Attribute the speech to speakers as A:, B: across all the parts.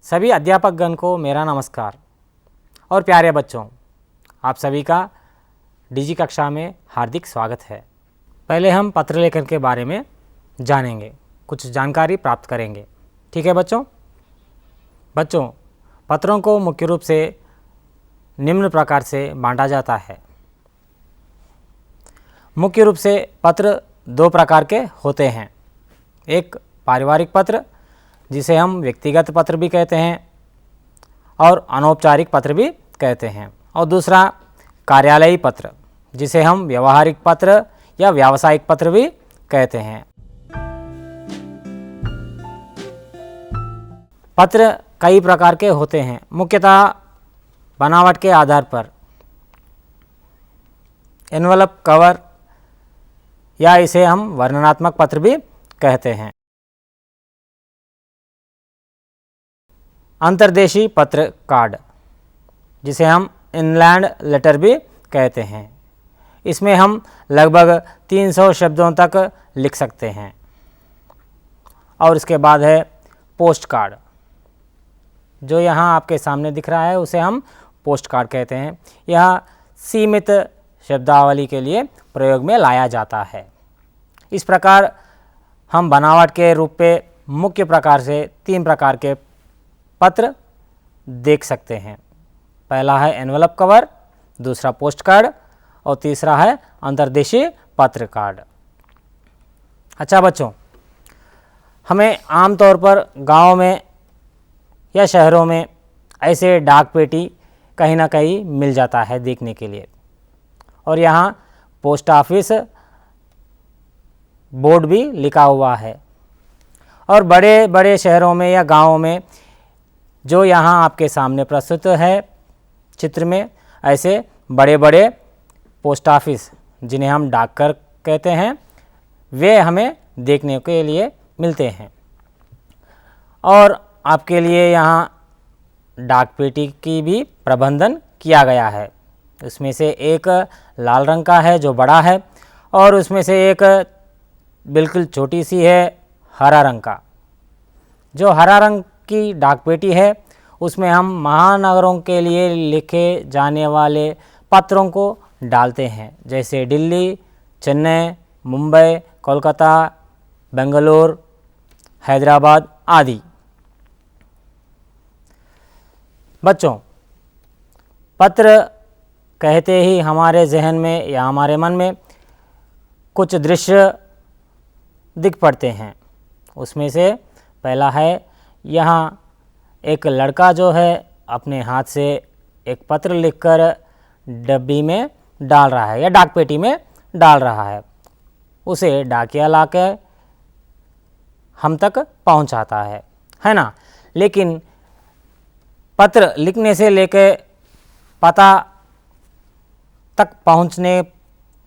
A: सभी अध्यापकगण को मेरा नमस्कार और प्यारे बच्चों, आप सभी का डिजी कक्षा में हार्दिक स्वागत है। पहले हम पत्र लेखन के बारे में जानेंगे, कुछ जानकारी प्राप्त करेंगे। ठीक है बच्चों? पत्रों को मुख्य रूप से निम्न प्रकार से बांटा जाता है। मुख्य रूप से पत्र दो प्रकार के होते हैं। एक पारिवारिक पत्र, जिसे हम व्यक्तिगत पत्र भी कहते हैं और अनौपचारिक पत्र भी कहते हैं, और दूसरा कार्यालयी पत्र, जिसे हम व्यवहारिक पत्र या व्यावसायिक पत्र भी कहते हैं। पत्र कई प्रकार के होते हैं, मुख्यतः बनावट के आधार पर। एनवलप, कवर या इसे हम वर्णनात्मक पत्र भी कहते हैं। अंतर्देशीय पत्र कार्ड, जिसे हम इनलैंड लेटर भी कहते हैं। इसमें हम लगभग 300 शब्दों तक लिख सकते हैं। और इसके बाद है पोस्ट कार्ड, जो यहाँ आपके सामने दिख रहा है, उसे हम पोस्ट कार्ड कहते हैं। यह सीमित शब्दावली के लिए प्रयोग में लाया जाता है। इस प्रकार हम बनावट के रूप में मुख्य प्रकार से 3 प्रकार के पत्र देख सकते हैं। पहला है एनवलप कवर, दूसरा पोस्ट कार्ड और तीसरा है अंतर्देशीय पत्र कार्ड। अच्छा बच्चों, हमें आमतौर पर गांव में या शहरों में ऐसे डाक पेटी कहीं ना कहीं मिल जाता है देखने के लिए, और यहाँ पोस्ट ऑफिस बोर्ड भी लिखा हुआ है। और बड़े बड़े शहरों में या गांवों में, जो यहाँ आपके सामने प्रस्तुत है चित्र में, ऐसे बड़े बड़े पोस्ट ऑफिस, जिन्हें हम डाकघर कहते हैं, वे हमें देखने के लिए मिलते हैं। और आपके लिए यहाँ डाक पेटी की भी प्रबंधन किया गया है। उसमें से एक लाल रंग का है जो बड़ा है, और उसमें से एक बिल्कुल छोटी सी है हरा रंग का। जो हरा रंग की डाक पेटी है, उसमें हम महानगरों के लिए लिखे जाने वाले पत्रों को डालते हैं, जैसे दिल्ली, चेन्नई, मुंबई, कोलकाता, बेंगलुरु, हैदराबाद आदि। बच्चों, पत्र कहते ही हमारे जहन में या हमारे मन में कुछ दृश्य दिख पड़ते हैं। उसमें से पहला है, यहाँ एक लड़का जो है अपने हाथ से एक पत्र लिखकर डब्बी में डाल रहा है या डाक पेटी में डाल रहा है। उसे डाकिया लाकर हम तक पहुंचाता है ना। लेकिन पत्र लिखने से लेकर पता तक पहुंचने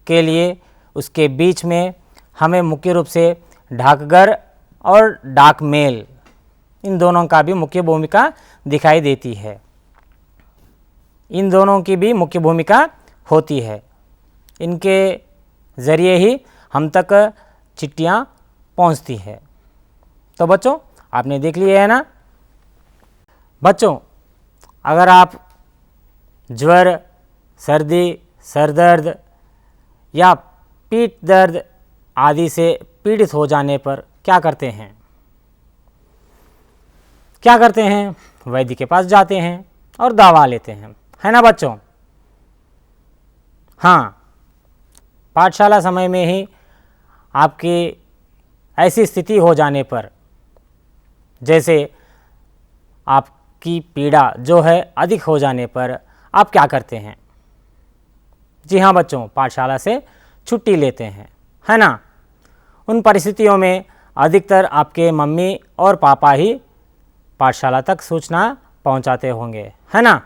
A: के लिए उसके बीच में हमें मुख्य रूप से डाकघर और डाक मेल, इन दोनों का भी मुख्य भूमिका दिखाई देती है। इन दोनों की भी मुख्य भूमिका होती है। इनके ज़रिए ही हम तक चिट्ठियाँ पहुँचती है। तो बच्चों, आपने देख लिया है ना। बच्चों, अगर आप ज्वर, सर्दी, सर दर्द या पीठ दर्द आदि से पीड़ित हो जाने पर क्या करते हैं? वैद्य के पास जाते हैं और दवा लेते हैं, है ना बच्चों? हाँ, पाठशाला समय में ही आपकी ऐसी स्थिति हो जाने पर, जैसे आपकी पीड़ा जो है अधिक हो जाने पर, आप क्या करते हैं? जी हाँ बच्चों, पाठशाला से छुट्टी लेते हैं, है ना। उन परिस्थितियों में अधिकतर आपके मम्मी और पापा ही पाठशाला तक सूचना पहुंचाते होंगे, है ना।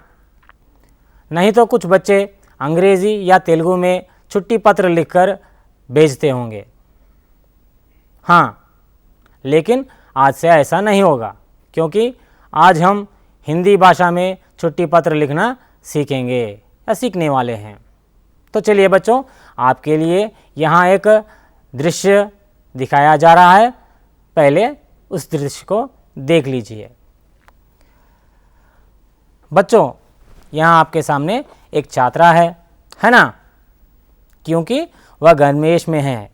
A: नहीं तो कुछ बच्चे अंग्रेज़ी या तेलुगु में छुट्टी पत्र लिखकर भेजते होंगे। हाँ, लेकिन आज से ऐसा नहीं होगा, क्योंकि आज हम हिंदी भाषा में छुट्टी पत्र लिखना सीखेंगे या सीखने वाले हैं। तो चलिए बच्चों, आपके लिए यहाँ एक दृश्य दिखाया जा रहा है। पहले उस दृश्य को देख लीजिए। बच्चों, यहाँ आपके सामने एक छात्रा है ना, क्योंकि वह गणवेश में है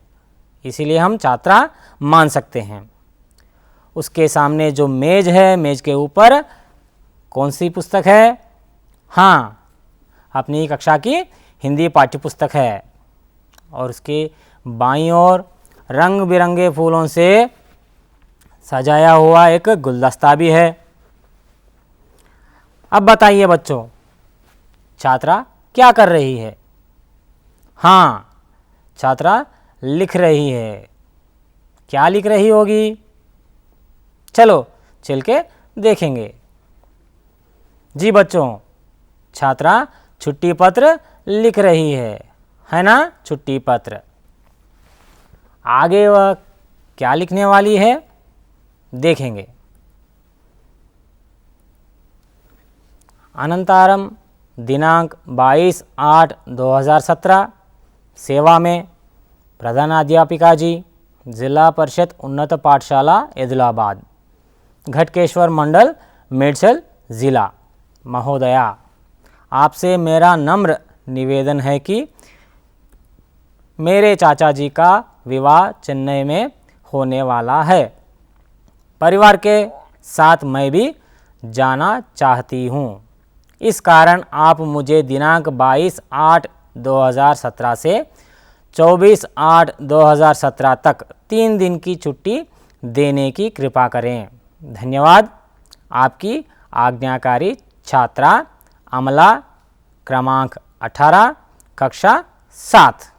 A: इसीलिए हम छात्रा मान सकते हैं। उसके सामने जो मेज है, मेज के ऊपर कौन सी पुस्तक है? हाँ, अपनी कक्षा की हिंदी पाठ्य पुस्तक है और उसके बाईं ओर रंग बिरंगे फूलों से सजाया हुआ एक गुलदस्ता भी है। अब बताइए बच्चों, छात्रा क्या कर रही है? हाँ, छात्रा लिख रही है। क्या लिख रही होगी? चलो चल के देखेंगे। जी बच्चों, छात्रा छुट्टी पत्र लिख रही है ना, छुट्टी पत्र। आगे वह क्या लिखने वाली है देखेंगे। अनंतरम दिनांक 22/8/2017 सेवा में प्रधानाध्यापिका जी, जिला परिषद उन्नत पाठशाला आदिलाबाद, घटकेश्वर मंडल, मेडचल जिला। महोदया, आपसे मेरा नम्र निवेदन है कि मेरे चाचा जी का विवाह चेन्नई में होने वाला है। परिवार के साथ मैं भी जाना चाहती हूँ। इस कारण आप मुझे दिनांक 22/8/2017 से 24/8/2017 तक 3 दिन की छुट्टी देने की कृपा करें। धन्यवाद। आपकी आज्ञाकारी छात्रा अमला, क्रमांक 18, कक्षा 7।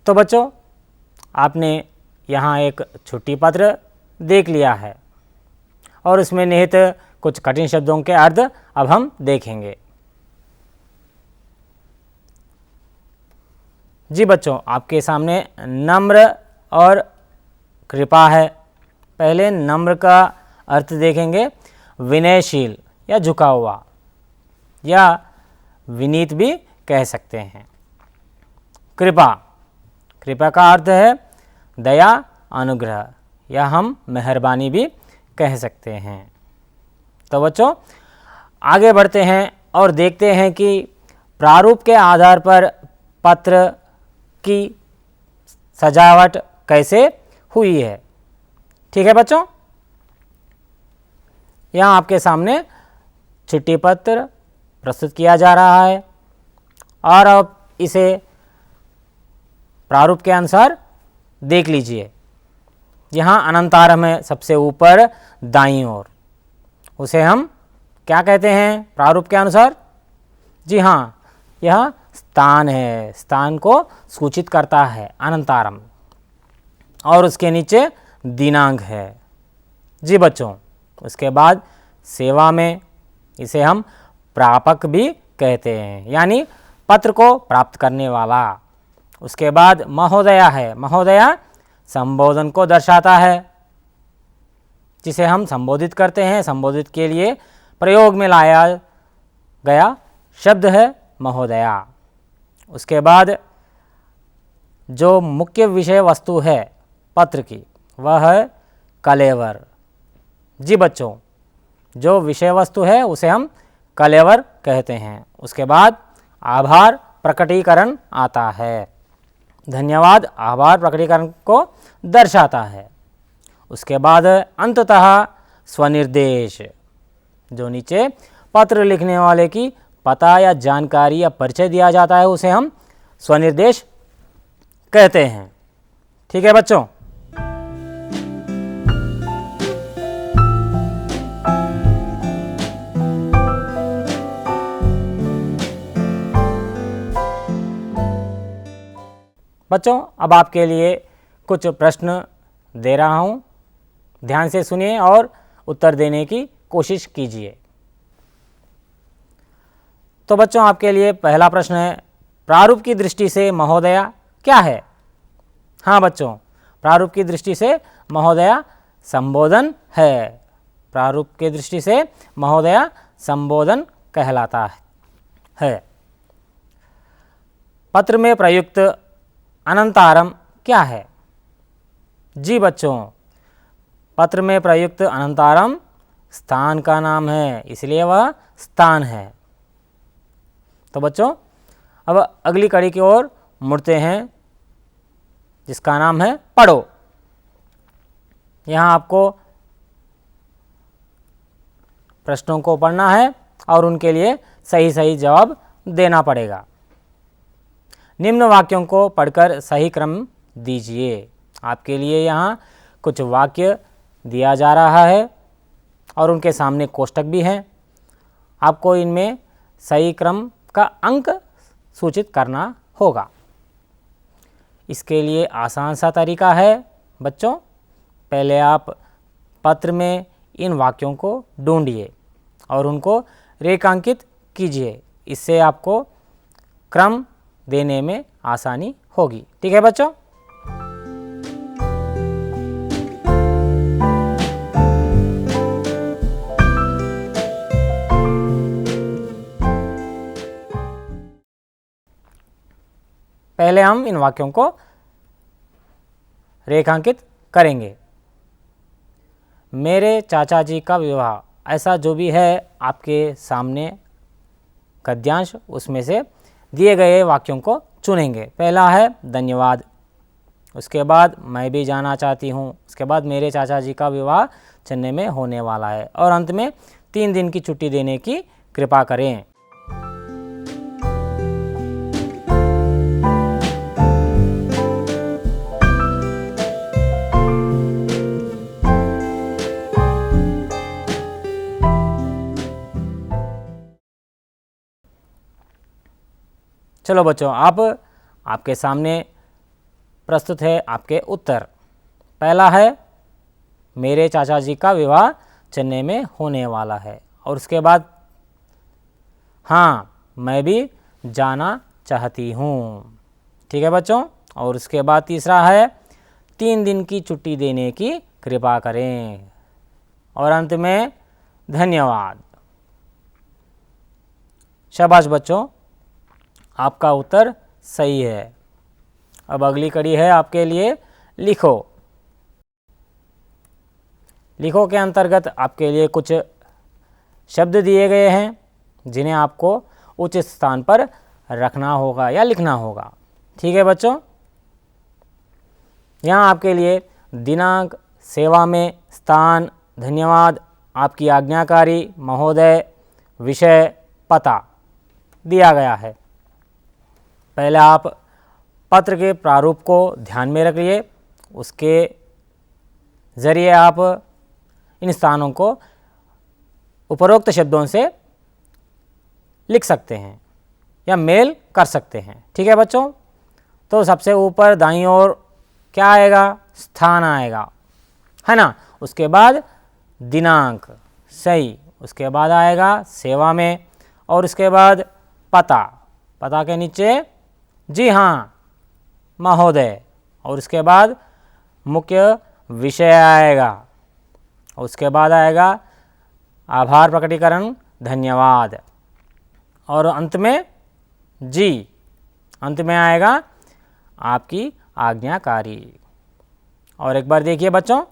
A: तो बच्चों, आपने यहाँ एक छुट्टी पत्र देख लिया है और उसमें निहित कुछ कठिन शब्दों के अर्थ अब हम देखेंगे। जी बच्चों, आपके सामने नम्र और कृपा है। पहले नम्र का अर्थ देखेंगे, विनयशील या झुका हुआ या विनीत भी कह सकते हैं। कृपा, कृपा का अर्थ है दया, अनुग्रह या हम मेहरबानी भी कह सकते हैं। तो बच्चों, आगे बढ़ते हैं और देखते हैं कि प्रारूप के आधार पर पत्र की सजावट कैसे हुई है। ठीक है बच्चों, यहाँ आपके सामने चिट्ठी पत्र प्रस्तुत किया जा रहा है और अब इसे प्रारूप के अनुसार देख लीजिए। यहाँ अनंतारम है सबसे ऊपर दाईं ओर, उसे हम क्या कहते हैं प्रारूप के अनुसार? जी हाँ, यह स्थान है, स्थान को सूचित करता है अनंतारम, और उसके नीचे दिनांक है। जी बच्चों, उसके बाद सेवा में इसे हम प्रापक भी कहते हैं, यानी पत्र को प्राप्त करने वाला। उसके बाद महोदया है, महोदया संबोधन को दर्शाता है, जिसे हम संबोधित करते हैं। संबोधित के लिए प्रयोग में लाया गया शब्द है महोदया। उसके बाद जो मुख्य विषय वस्तु है पत्र की, वह है कलेवर। जी बच्चों, जो विषय वस्तु है उसे हम कलेवर कहते हैं। उसके बाद आभार प्रकटीकरण आता है। धन्यवाद आभार प्रकटीकरण को दर्शाता है। उसके बाद अंततः स्वनिर्देश, जो नीचे पत्र लिखने वाले की पता या जानकारी या परिचय दिया जाता है, उसे हम स्वनिर्देश कहते हैं। ठीक है बच्चों, बच्चों अब आपके लिए कुछ प्रश्न दे रहा हूं, ध्यान से सुनिए और उत्तर देने की कोशिश कीजिए। तो बच्चों आपके लिए पहला प्रश्न है, प्रारूप की दृष्टि से महोदया क्या है? हाँ बच्चों, प्रारूप की दृष्टि से महोदया संबोधन है। प्रारूप की दृष्टि से महोदया संबोधन कहलाता है। पत्र में प्रयुक्त अनंतारम क्या है? जी बच्चों, पत्र में प्रयुक्त अनंतारम स्थान का नाम है, इसलिए वह स्थान है। तो बच्चों अब अगली कड़ी की ओर मुड़ते हैं, जिसका नाम है पढ़ो। यहाँ आपको प्रश्नों को पढ़ना है और उनके लिए सही सही जवाब देना पड़ेगा। निम्न वाक्यों को पढ़कर सही क्रम दीजिए। आपके लिए यहाँ कुछ वाक्य दिया जा रहा है और उनके सामने कोष्टक भी हैं। आपको इनमें सही क्रम का अंक सूचित करना होगा। इसके लिए आसान सा तरीका है बच्चों, पहले आप पत्र में इन वाक्यों को ढूंढिए और उनको रेखांकित कीजिए। इससे आपको क्रम देने में आसानी होगी। ठीक है बच्चों? पहले हम इन वाक्यों को रेखांकित करेंगे। मेरे चाचा जी का विवाह, ऐसा जो भी है आपके सामने गद्यांश, उसमें से दिए गए वाक्यों को चुनेंगे। पहला है धन्यवाद, उसके बाद मैं भी जाना चाहती हूँ, उसके बाद मेरे चाचा जी का विवाह चेन्नई में होने वाला है, और अंत में 3 दिन की छुट्टी देने की कृपा करें। चलो बच्चों, अब आपके सामने प्रस्तुत है आपके उत्तर। पहला है मेरे चाचा जी का विवाह चेन्नई में होने वाला है, और उसके बाद हाँ मैं भी जाना चाहती हूँ। ठीक है बच्चों? और उसके बाद तीसरा है 3 दिन की छुट्टी देने की कृपा करें, और अंत में धन्यवाद। शाबाश बच्चों, आपका उत्तर सही है। अब अगली कड़ी है आपके लिए लिखो। लिखो के अंतर्गत आपके लिए कुछ शब्द दिए गए हैं, जिन्हें आपको उचित स्थान पर रखना होगा या लिखना होगा। ठीक है बच्चों? यहाँ आपके लिए दिनांक, सेवा में, स्थान, धन्यवाद, आपकी आज्ञाकारी, महोदय, विषय, पता दिया गया है। पहले आप पत्र के प्रारूप को ध्यान में रखिए, उसके ज़रिए आप इन स्थानों को उपरोक्त शब्दों से लिख सकते हैं या मेल कर सकते हैं। ठीक है बच्चों? तो सबसे ऊपर दाईं ओर क्या आएगा? स्थान आएगा, है ना। उसके बाद दिनांक, सही। उसके बाद आएगा सेवा में, और उसके बाद पता, पता के नीचे जी हाँ महोदय, और उसके बाद मुख्य विषय आएगा, और उसके बाद आएगा आभार प्रकटीकरण, धन्यवाद, और अंत में जी, अंत में आएगा आपकी आज्ञाकारी। और एक बार देखिए बच्चों,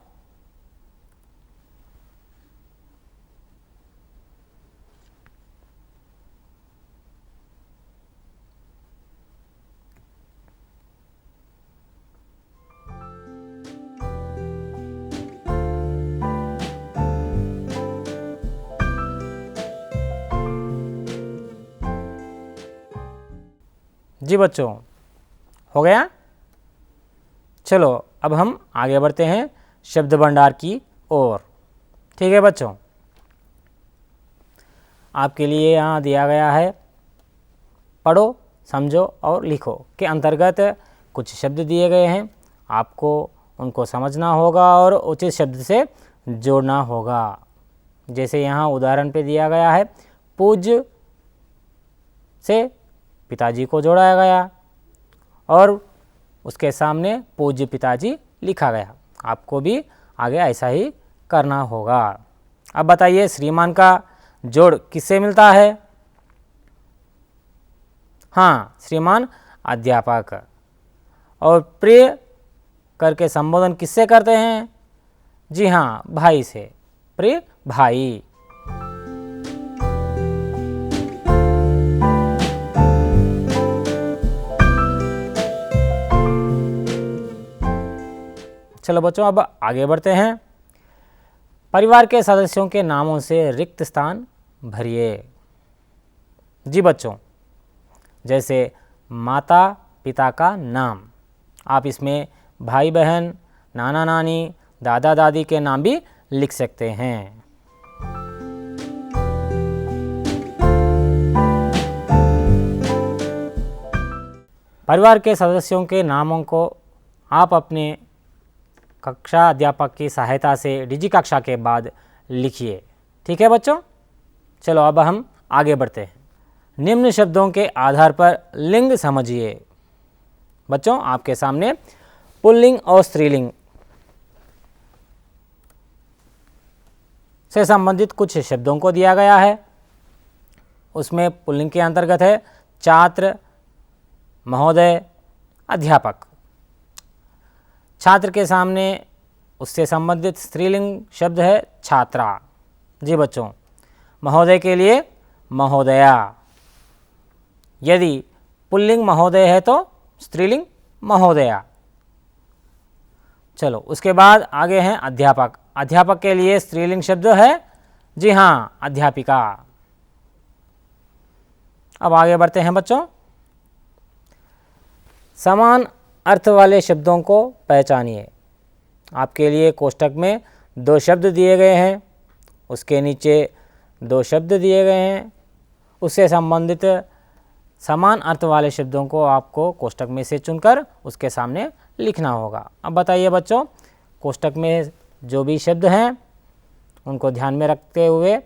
A: जी बच्चों हो गया। चलो अब हम आगे बढ़ते हैं शब्द भंडार की ओर। ठीक है बच्चों, आपके लिए यहाँ दिया गया है पढ़ो, समझो और लिखो के अंतर्गत कुछ शब्द दिए गए हैं। आपको उनको समझना होगा और उचित शब्द से जोड़ना होगा। जैसे यहाँ उदाहरण पे दिया गया है, पूज्य से पिताजी को जोड़ा गया और उसके सामने पूज्य पिताजी लिखा गया। आपको भी आगे ऐसा ही करना होगा। अब बताइए श्रीमान का जोड़ किससे मिलता है? हाँ, श्रीमान अध्यापक। और प्रिय करके संबोधन किससे करते हैं? जी हाँ, भाई से, प्रिय भाई। चलो बच्चों, अब आगे बढ़ते हैं। परिवार के सदस्यों के नामों से रिक्त स्थान भरिए। जी बच्चों, जैसे माता पिता का नाम, आप इसमें भाई बहन, नाना नानी, दादा दादी के नाम भी लिख सकते हैं। परिवार के सदस्यों के नामों को आप अपने कक्षा अध्यापक की सहायता से डिजी कक्षा के बाद लिखिए। ठीक है बच्चों? चलो अब हम आगे बढ़ते हैं। निम्न शब्दों के आधार पर लिंग समझिए। बच्चों, आपके सामने पुल्लिंग और स्त्रीलिंग से संबंधित कुछ शब्दों को दिया गया है। उसमें पुल्लिंग के अंतर्गत है छात्र, महोदय, अध्यापक। छात्र के सामने उससे संबंधित स्त्रीलिंग शब्द है छात्रा। जी बच्चों, महोदय के लिए महोदया। यदि पुल्लिंग महोदय है तो स्त्रीलिंग महोदया। चलो उसके बाद आगे हैं अध्यापक। अध्यापक के लिए स्त्रीलिंग शब्द है जी हाँ, अध्यापिका। अब आगे बढ़ते हैं बच्चों। समान अर्थ वाले शब्दों को पहचानिए। आपके लिए कोष्ठक में 2 शब्द दिए गए हैं, उसके नीचे 2 शब्द दिए गए हैं। उससे संबंधित समान अर्थ वाले शब्दों को आपको कोष्ठक में से चुनकर उसके सामने लिखना होगा। अब बताइए बच्चों, कोष्ठक में जो भी शब्द हैं उनको ध्यान में रखते हुए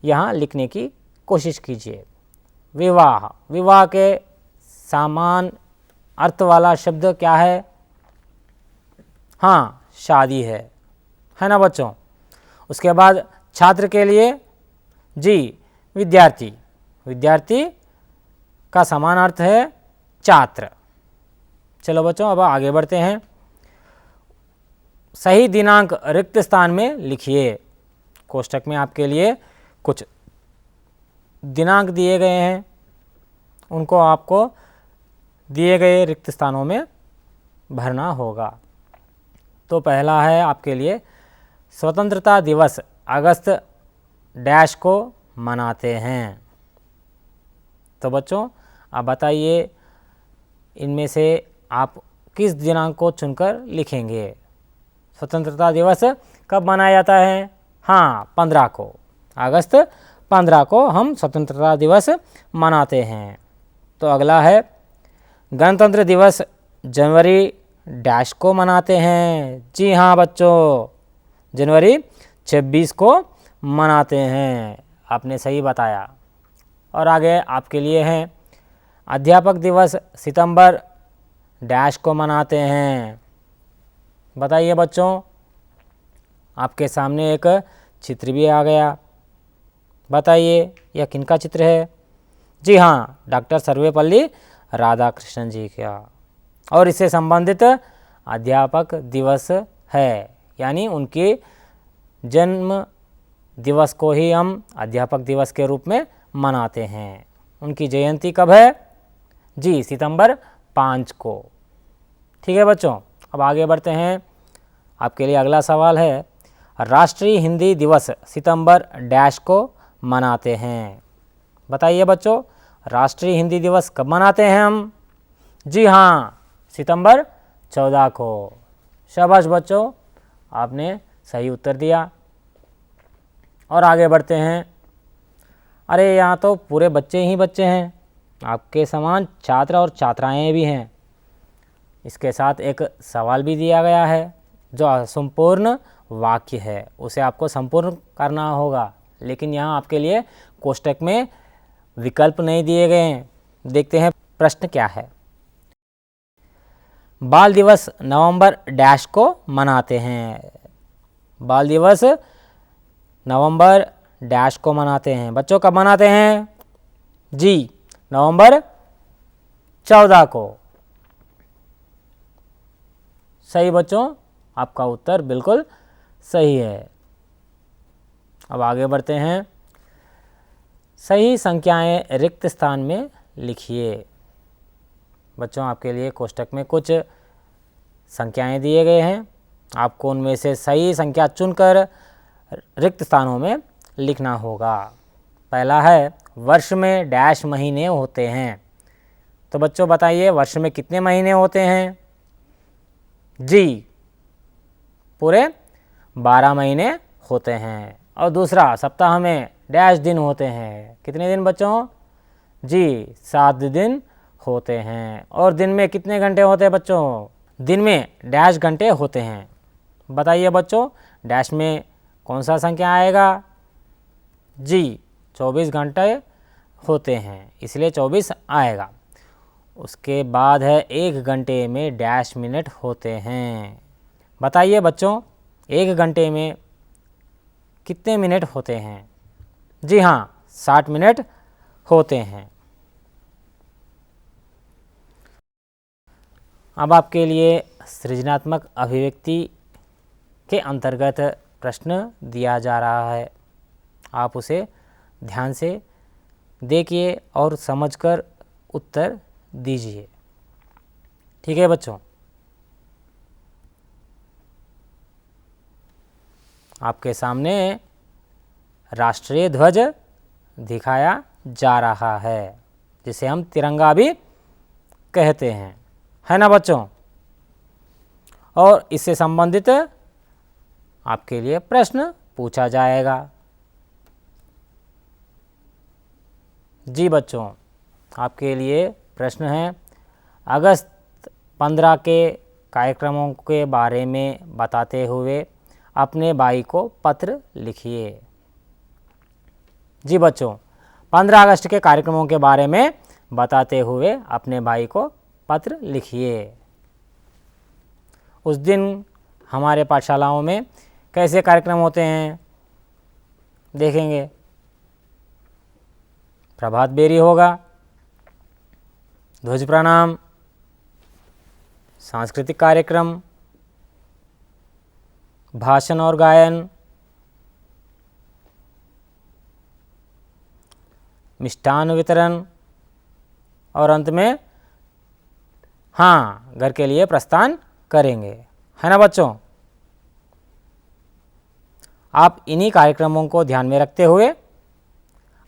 A: यहाँ लिखने की कोशिश कीजिए। विवाह, विवाह के समान अर्थ वाला शब्द क्या है? हाँ, शादी है ना बच्चों? उसके बाद छात्र के लिए जी विद्यार्थी, विद्यार्थी का समान अर्थ है छात्र। चलो बच्चों, अब आगे बढ़ते हैं। सही दिनांक रिक्त स्थान में लिखिए। कोष्ठक में आपके लिए कुछ दिनांक दिए गए हैं, उनको आपको दिए गए रिक्त स्थानों में भरना होगा। तो पहला है आपके लिए स्वतंत्रता दिवस अगस्त डैश को मनाते हैं। तो बच्चों, आप बताइए इनमें से आप किस दिनांक को चुनकर लिखेंगे? स्वतंत्रता दिवस कब मनाया जाता है? हाँ, 15 को, अगस्त 15 को हम स्वतंत्रता दिवस मनाते हैं। तो अगला है गणतंत्र दिवस जनवरी डैश को मनाते हैं। जी हाँ बच्चों, जनवरी 26 को मनाते हैं। आपने सही बताया। और आगे आपके लिए हैं अध्यापक दिवस सितंबर डैश को मनाते हैं। बताइए बच्चों, आपके सामने एक चित्र भी आ गया। बताइए यह किनका चित्र है? जी हाँ, डॉक्टर सर्वपल्ली राधाकृष्णन जी का। और इससे संबंधित अध्यापक दिवस है, यानी उनके जन्म दिवस को ही हम अध्यापक दिवस के रूप में मनाते हैं। उनकी जयंती कब है? जी सितंबर 5 को। ठीक है बच्चों, अब आगे बढ़ते हैं। आपके लिए अगला सवाल है राष्ट्रीय हिंदी दिवस सितंबर डैश को मनाते हैं। बताइए बच्चों, राष्ट्रीय हिंदी दिवस कब मनाते हैं हम? जी हाँ, सितंबर 14 को। शाबाश बच्चों, आपने सही उत्तर दिया। और आगे बढ़ते हैं। अरे यहाँ तो पूरे बच्चे ही बच्चे हैं, आपके समान छात्र और छात्राएं भी हैं। इसके साथ एक सवाल भी दिया गया है जो असंपूर्ण वाक्य है, उसे आपको संपूर्ण करना होगा। लेकिन यहाँ आपके लिए कोष्ठक में विकल्प नहीं दिए गए हैं। देखते हैं प्रश्न क्या है। बाल दिवस नवंबर डैश को मनाते हैं। बाल दिवस नवंबर डैश को मनाते हैं। बच्चों कब मनाते हैं? जी, नवंबर 14 को। सही बच्चों, आपका उत्तर बिल्कुल सही है। अब आगे बढ़ते हैं। सही संख्याएं रिक्त स्थान में लिखिए। बच्चों आपके लिए कोष्टक में कुछ संख्याएं दिए गए हैं, आपको उनमें से सही संख्या चुनकर रिक्त स्थानों में लिखना होगा। पहला है वर्ष में डैश महीने होते हैं। तो बच्चों बताइए वर्ष में कितने महीने होते हैं? जी, पूरे 12 महीने होते हैं। और दूसरा, सप्ताह में डैश दिन होते हैं। कितने दिन बच्चों? जी, 7 दिन होते हैं। और दिन में कितने घंटे होते हैं बच्चों? दिन में डैश घंटे होते हैं। बताइए बच्चों, डैश में कौन सा संख्या आएगा? जी, 24 घंटे होते हैं, इसलिए 24 आएगा। उसके बाद है 1 घंटे में डैश मिनट होते हैं। बताइए बच्चों, 1 घंटे में कितने मिनट होते हैं? जी हाँ, 60 मिनट होते हैं। अब आपके लिए सृजनात्मक अभिव्यक्ति के अंतर्गत प्रश्न दिया जा रहा है, आप उसे ध्यान से देखिए और समझकर उत्तर दीजिए। ठीक है बच्चों, आपके सामने राष्ट्रीय ध्वज दिखाया जा रहा है, जिसे हम तिरंगा भी कहते हैं, है ना बच्चों। और इससे संबंधित आपके लिए प्रश्न पूछा जाएगा। जी बच्चों, आपके लिए प्रश्न है, अगस्त 15 के कार्यक्रमों के बारे में बताते हुए अपने भाई को पत्र लिखिए। जी बच्चों, 15 अगस्त के कार्यक्रमों के बारे में बताते हुए अपने भाई को पत्र लिखिए। उस दिन हमारे पाठशालाओं में कैसे कार्यक्रम होते हैं देखेंगे। प्रभात बेरी होगा, ध्वज प्रणाम, सांस्कृतिक कार्यक्रम, भाषण और गायन, मिष्ठान वितरण और अंत में हाँ, घर के लिए प्रस्थान करेंगे, है ना बच्चों। आप इन्हीं कार्यक्रमों को ध्यान में रखते हुए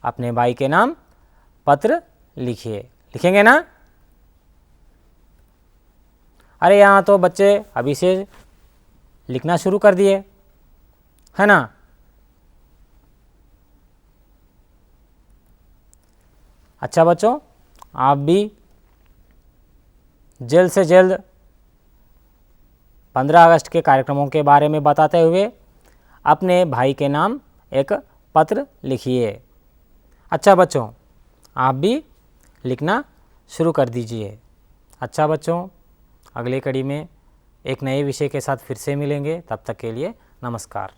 A: अपने भाई के नाम पत्र लिखिए। लिखेंगे ना? अरे यहाँ तो बच्चे अभी से लिखना शुरू कर दिए, है ना। अच्छा बच्चों, आप भी जल्द से जल्द 15 अगस्त के कार्यक्रमों के बारे में बताते हुए अपने भाई के नाम एक पत्र लिखिए। अच्छा बच्चों, आप भी लिखना शुरू कर दीजिए। अच्छा बच्चों, अगले कड़ी में एक नए विषय के साथ फिर से मिलेंगे। तब तक के लिए नमस्कार।